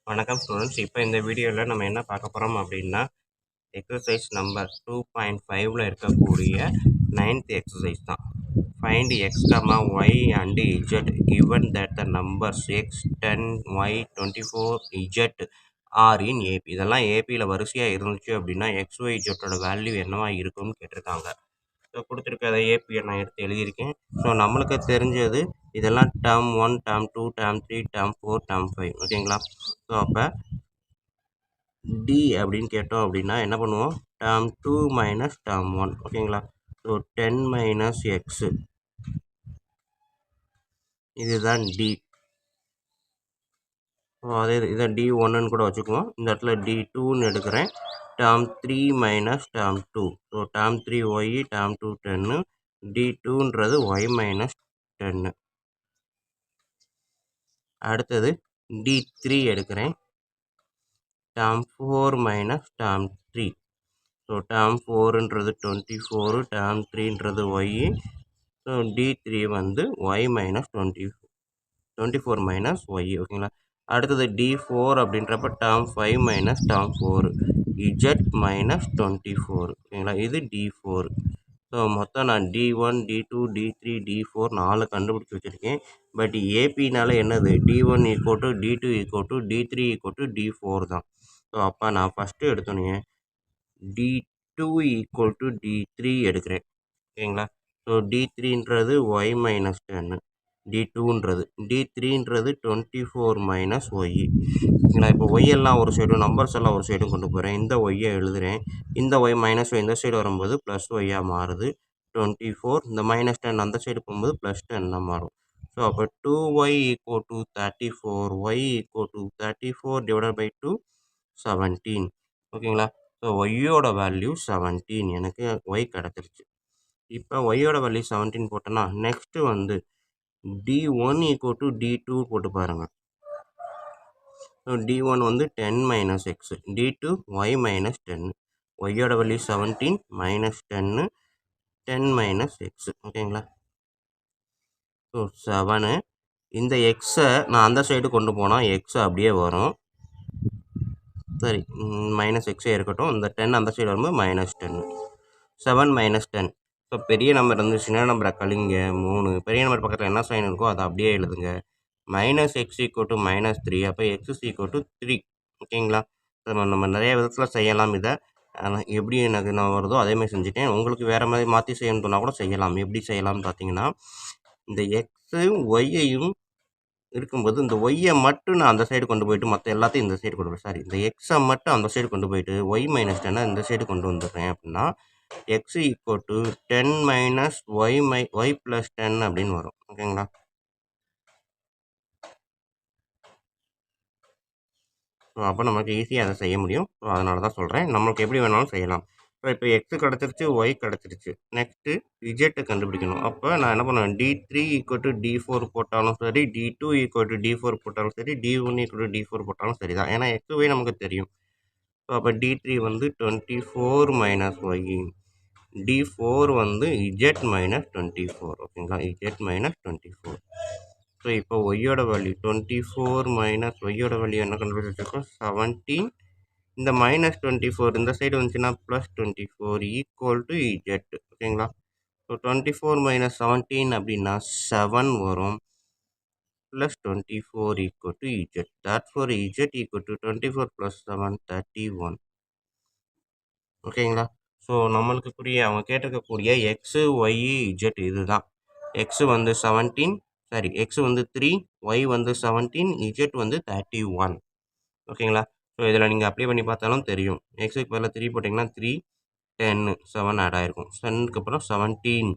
வணக்கம் ஸ்டூடெண்ட்ஸ். இப்போ இந்த வீடியோவில் நம்ம என்ன பார்க்க போகிறோம் அப்படின்னா எக்ஸசைஸ் நம்பர் 2.5ல் இருக்கக்கூடிய 9th எக்ஸசைஸ் தான். Find X comma Y and Z given that the numbers X 10 Y 24 Z are in AP. இதெல்லாம் ஏபியில் வரிசையாக இருந்துச்சு அப்படின்னா எக்ஸ் ஒய் இஜெட்டோட வேல்யூ என்னவா இருக்கும்னு கேட்டிருக்காங்க. ஸோ கொடுத்துருக்க ஏபியை நான் எடுத்து எழுதியிருக்கேன். ஸோ நம்மளுக்கு தெரிஞ்சது இதெல்லாம் term 1, term 2, term 3, term 4, term 5 ஓகேங்களா. ஸோ அப்போ டி அப்படின்னு கேட்டோம் அப்படின்னா என்ன பண்ணுவோம், டேர்ம் 2 மைனஸ் டேர்ம் 1 ஓகேங்களா. ஸோ 10 மைனஸ் எக்ஸு இதுதான் டி. ஸோ அதே இதை டி ஒன்றுன்னு கூட வச்சுக்குவோம். இந்த இடத்துல டி டூன்னு எடுக்கிறேன். Term 3 minus term 2. So term 3 Y, term 2 10, D டூன்றது ஒய் மைனஸ் 10. அடுத்தது டி 3 எடுக்கிறேன். Term 4 minus term 3. So term 4ன்றது 24, டேர்ம் 3ன்றது ஒய். ஸோ டி 3 வந்து ஒய் மைனஸ் 24 மைனஸ் ஒய் ஓகேங்களா. அடுத்தது டி 4 அப்படின்றப்ப term 5 minus term 4 Z minus 24 ஓகேங்களா. இது டி 4. ஸோ மொத்தம் நான் D1, D2, D3, D4 4 கண்டுபிடிச்சி வச்சுருக்கேன். பட் ஏபினால என்னது D1 equal to D2 equal to D3 equal to D4 தான். ஸோ அப்போ நான் ஃபஸ்ட்டு எடுத்தோன்னே D2 ஈக்குவல் டு D3 எடுக்கிறேன் ஓகேங்களா. ஸோ D3ன்றது ஒய் மைனஸ் 10, D2ன்றது D3ன்றது 24 மைனஸ் ஒய் ஓகேங்களா. இப்போ ஒய் எல்லாம் ஒரு சைடும் நம்பர்ஸ் எல்லாம் ஒரு சைடும் கொண்டு போகிறேன். இந்த ஒய்யை எழுதுகிறேன். இந்த ஒய் மைனஸ் ஒய் இந்த சைடு வரும்போது ப்ளஸ் ஒய்யாக மாறுது 24. இந்த மைனஸ் 10 அந்த சைடு போகும்போது ப்ளஸ் 10 மாறும். ஸோ அப்போ 2y equal to 34, Y equal to 34 divided by 2 17 ஓகேங்களா. ஸோ ஒய்யோட வேல்யூ 17 எனக்கு ஒய் கிடச்சிருச்சு. இப்போ ஒய்யோட வேல்யூ 17 போட்டோன்னா நெக்ஸ்ட்டு வந்து D1 ஈக்குவல் டு D2 போட்டு பாருங்கள். ஸோ D1 வந்து 10 minus X, D2 Y minus 10. ஒய்யோட வேல்யூ 17 மைனஸ் 10, 10 மைனஸ் எக்ஸ் ஓகேங்களா. ஸோ 7. இந்த எக்ஸை நான் அந்த சைடு கொண்டு போனால் எக்ஸ் அப்படியே வரும். சரி, மைனஸ் எக்ஸே இருக்கட்டும். இந்த 10 அந்த சைடு வரும்போது மைனஸ் 10. 7 மைனஸ் 10. ஸோ பெரிய நம்பர் வந்து சின்ன நம்பரை கழிங்க 3. பெரிய நம்பர் பக்கத்தில் என்ன சைன் இருக்கோ அதை அப்படியே எழுதுங்க. Minus X equal to minus 3. அப்போ எக்ஸ் ஈக்குவல் டு 3 ஓகேங்களா. நம்ம நிறைய விதத்தில் செய்யலாம் இதை. எப்படி எனக்கு நான் வருதோ அதேமாதிரி செஞ்சுட்டேன். உங்களுக்கு வேறு மாதிரி மாற்றி செய்யணும்னா கூட செய்யலாம். எப்படி செய்யலாம்னு பார்த்தீங்கன்னா, இந்த எக்ஸு ஒய்யையும் இருக்கும்போது இந்த ஒய்யை மட்டும் நான் அந்த சைடு கொண்டு போயிட்டு மற்ற எல்லாத்தையும் இந்த சைடு கொண்டு போய் இந்த எக்ஸை மட்டும் அந்த சைடு கொண்டு போயிட்டு ஒய் மைனஸ் 10 இந்த சைடு கொண்டு வந்துடுறேன் அப்படின்னா X equal to 10 minus Y plus 10 அப்படின்னு வரும் ஓகேங்களா. ஸோ அப்போ நமக்கு ஈஸியாக அதை செய்ய முடியும். ஸோ அதனால தான் சொல்கிறேன், நம்மளுக்கு எப்படி வேணாலும் செய்யலாம். ஸோ இப்போ எக்ஸு கிடச்சிருச்சு, ஒய் கிடச்சிருச்சு. நெக்ஸ்ட்டு இஜெட்டை கண்டுபிடிக்கணும். அப்போ நான் என்ன பண்ணுவேன், D3 ஈக்குவல் டு D4 போட்டாலும் சரி, D2 ஈக்குவல் டு D4 போட்டாலும் சரி, D1 ஈக்குவல் டு D4 போட்டாலும் சரி தான். ஏன்னா எக்ஸ் ஒய் நமக்கு தெரியும். ஸோ அப்போ D3 வந்து 24 மைனஸ் ஒய், D4 வந்து இஜெட் மைனஸ் 24 ஓகேங்களா. Z minus 24. ஸோ இப்போ ஒய்யோட வேல்யூ 24 மைனஸ் ஒய்யோட வேல்யூ என்ன கண்டுபிடிச்சிருக்கோம் 17. இந்த மைனஸ் 24 இந்த சைடு வந்துச்சுன்னா ப்ளஸ் 24 ஈக்குவல் டு இஜெட் ஓகேங்களா. ஸோ 24 மைனஸ் 17 அப்படின்னா 7 வரும். Plus 24 equal to Z. That for Z equal to 24 plus 7 31 ஓகேங்களா. ஸோ நம்மளுக்கு அவங்க கேட்டிருக்கக்கூடிய எக்ஸு ஒய் இஜெட் இதுதான். எக்ஸு வந்து 17, சாரி எக்ஸ் வந்து 3, ஒய் வந்து 17, இஜெட் வந்து 31 ஓகேங்களா. ஸோ இதில் நீங்கள் அப்ளை பண்ணி பார்த்தாலும் தெரியும். எக்ஸுக்கு பதில் 3 போட்டிங்கன்னா 3, 10, 7 ஆட் ஆகிருக்கும். 10க்கு அப்புறம் 17,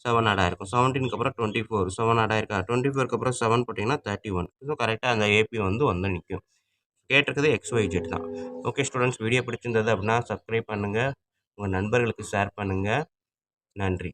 7 ஆட் ஆகிருக்கும். 17க்கு அப்புறம் 24, 7 ஆட் ஆகிருக்கா. 24க்கு அப்புறம் 7 போட்டிங்கன்னா 31. ஸோ கரெக்டாக அந்த ஏபி வந்து நிற்கும். கேட்டிருக்கிறது XYZ தான். ஓகே ஸ்டூடெண்ட்ஸ், வீடியோ பிடிச்சிருந்தது அப்படின்னா சப்ஸ்கிரைப் பண்ணுங்கள், உங்கள் நண்பர்களுக்கு ஷேர் பண்ணுங்கள். நன்றி.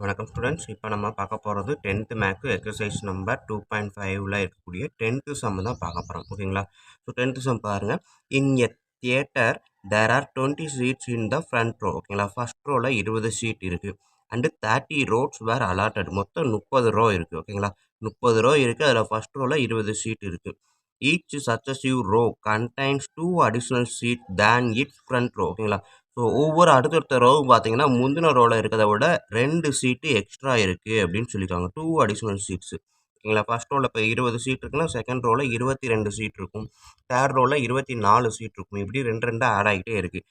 வணக்கம் ஸ்டூடெண்ட்ஸ். இப்போ நம்ம பார்க்க போகிறது 10th மேக்ஸ் எக்ஸசைஸ் நம்பர் 2.5ல் இருக்கக்கூடிய 10th சம் தான் பார்க்க போகிறோம் ஓகேங்களா. ஸோ 10th சம் பாருங்கள். In a theatre there are 20 seats in the front row ஓகேங்களா. ஃபர்ஸ்ட் ரோவில் 20 சீட் இருக்குது. And 30 rows were allotted. மொத்தம் 30 ரோ இருக்குது. ஓகேங்களா, 30 ரோ இருக்குது. அதில் ஃபர்ஸ்ட் ரோவில் 20 சீட் இருக்குது. Each successive row contains 2 additional seat than its front row. ஓகேங்களா, ஸோ ஒவ்வொரு அடுத்தடுத்த ரோவும் பார்த்தீங்கன்னா முந்தின ரோவில் இருக்கிறத விட 2 சீட்டு எக்ஸ்ட்ரா இருக்குது அப்படின்னு சொல்லியிருக்காங்க. 2 அடிஷ்னல் சீட்ஸு. ஓகேங்களா, ஃபர்ஸ்ட் ரோவில் இப்போ 20 சீட் இருக்குன்னா செகண்ட் ரோவில் 22 சீட் இருக்கும். தேர்ட் ரோவில் 24 சீட் இருக்கும். இப்படி 2 ஆட் ஆகிட்டே இருக்குது.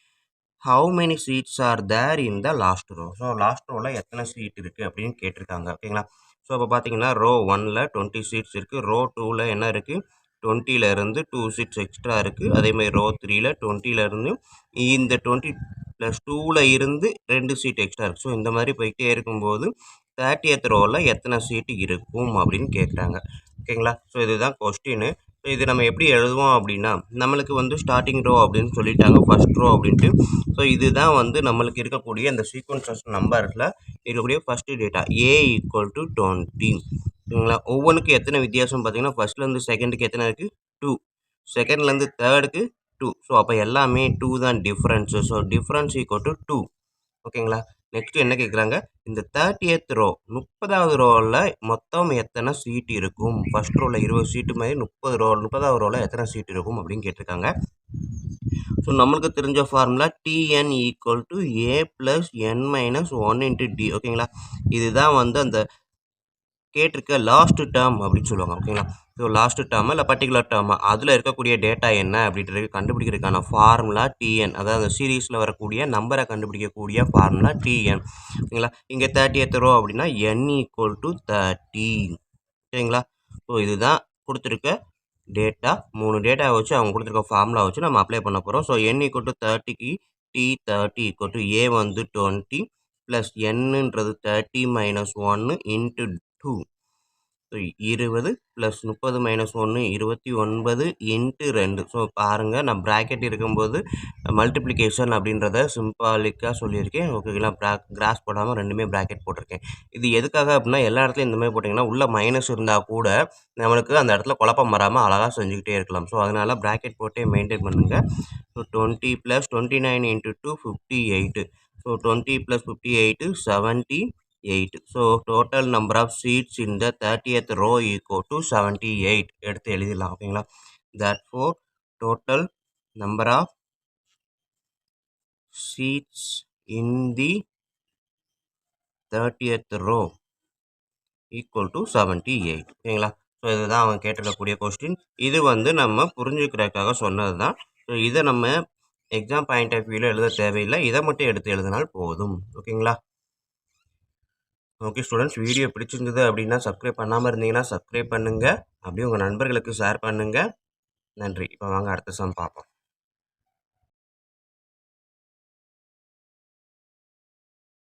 How many seats are there in the last row. So last ரோவில் எத்தனை சீட் இருக்குது அப்படின்னு கேட்டிருக்காங்க. ஓகேங்களா, ஸோ இப்போ பார்த்தீங்கன்னா ரோ 1ல் 20 சீட்ஸ் இருக்குது. ரோ 2ல் என்ன இருக்குது, 20லேருந்து 2 சீட்ஸ் எக்ஸ்ட்ரா இருக்குது. அதேமாதிரி ரோ 3ல் 20லேருந்து இந்த 20 + 2ல் இருந்து 2 சீட் எக்ஸ்ட்ரா இருக்குது. ஸோ இந்த மாதிரி போய்கிட்டே இருக்கும்போது 30th ரோவில் எத்தனை சீட்டு இருக்கும் அப்படின்னு கேட்குறாங்க. ஓகேங்களா, ஸோ இதுதான் கொஸ்டின். ஸோ இது நம்ம எப்படி எழுதுவோம் அப்படின்னா, நம்மளுக்கு வந்து ஸ்டார்டிங் ரோ அப்படின்னு சொல்லிட்டாங்க, ஃபர்ஸ்ட் ரோ அப்படின்ட்டு. ஸோ இதுதான் வந்து நம்மளுக்கு இருக்கக்கூடிய இந்த சீக்வன்சஸ் நம்பரில் இருக்கக்கூடிய ஃபஸ்ட்டு டேட்டா A = 20. ஓகேங்களா, ஒவ்வொன்றுக்கும் எத்தனை வித்தியாசம் பார்த்தீங்கன்னா, ஃபஸ்ட்லேருந்து செகண்டுக்கு எத்தனை இருக்குது, 2. செகண்ட்லேருந்து தேர்டுக்கு 2. ஸோ அப்போ எல்லாமே 2 தான் டிஃப்ரென்ஸு. So difference = 2. ஓகேங்களா, நெக்ஸ்ட் என்ன கேட்குறாங்க, இந்த 30th ரோ 30வது ரோவில் மொத்தம் எத்தனை சீட் இருக்கும். ஃபர்ஸ்ட் ரோவில் 20 சீட்டு மாதிரி 30வது ரோவில் எத்தனை சீட் இருக்கும் அப்படின்னு கேட்டிருக்காங்க. ஸோ நம்மளுக்கு தெரிஞ்ச formula TN = A + N - 1 × D. ஓகேங்களா, இதுதான் வந்து அந்த கேட்டிருக்க லாஸ்ட் டேர்ம் அப்படின்னு சொல்லுவாங்க. ஓகேங்களா, ஸோ லாஸ்ட் டேர்மா இல்லை பர்டிகுலர் டேர்மா அதில் இருக்கக்கூடிய டேட்டா என்ன அப்படின்றது கண்டுபிடிக்கிறதுக்கான ஃபார்முலா TN. அதாவது அந்த சீரீஸில் வரக்கூடிய நம்பரை கண்டுபிடிக்கக்கூடிய ஃபார்முலா TN. ஓகேங்களா, இங்கே 30th ரோ அப்படின்னா N = 30. ஓகேங்களா, ஸோ இதுதான் கொடுத்துருக்க டேட்டா. 3 டேட்டா வச்சு அவங்க கொடுத்துருக்க ஃபார்முலா வச்சு நம்ம அப்ளை பண்ண போகிறோம். ஸோ N = 30க்கு T30 = A வந்து 20 ப்ளஸ் Nன்றது 30 - 1 × 2. So 20 plus 30 - 1 29 × 2. ஸோ பாருங்கள், நான் ப்ராக்கெட் இருக்கும்போது மல்டிப்ளிகேஷன் அப்படின்றத சிம்பாலிக்காக சொல்லியிருக்கேன். ஓகேங்களா, கிராஸ் போடாமல் ரெண்டுமே ப்ராக்கெட் போட்டிருக்கேன். இது எதுக்காக அப்படின்னா, எல்லா இடத்துலையும் இந்த மாதிரி போட்டிங்கன்னா உள்ளே மைனஸ் இருந்தால் கூட நம்மளுக்கு அந்த இடத்துல குழப்பம் வராமல் அழகாக செஞ்சுக்கிட்டே இருக்கலாம். ஸோ அதனால் ப்ராக்கெட் போட்டே மெயின்டைன் பண்ணுங்கள். So 20 + 29 × 2 58. So 20 + 58 78. So total number of seats in the 30th row = 78 எடுத்து எழுதிடலாம். ஓகேங்களா, therefore total number of seats in the 30th row = 78. ஓகேங்களா, ஸோ இதுதான் அவங்க கேட்டிருக்கக்கூடிய கொஸ்டின். இது வந்து நம்ம புரிஞ்சுக்கிறதுக்காக சொன்னது தான். ஸோ இதை நம்ம எக்ஸாம் பாயிண்ட் ஆஃப் வியூவில் எழுத தேவையில்லை, இதை மட்டும் எடுத்து எழுதினால் போதும். ஓகேங்களா, ஓகே ஸ்டூடெண்ட்ஸ், வீடியோ பிடிச்சிருந்தது அப்படின்னா சப்ஸ்கிரைப் பண்ணாமல் இருந்தீங்கன்னா சப்ஸ்கிரைப் பண்ணுங்கள். அப்படியே உங்கள் நண்பர்களுக்கு ஷேர் பண்ணுங்கள். நன்றி. இப்போ வாங்க அடுத்த சம் பார்ப்போம்.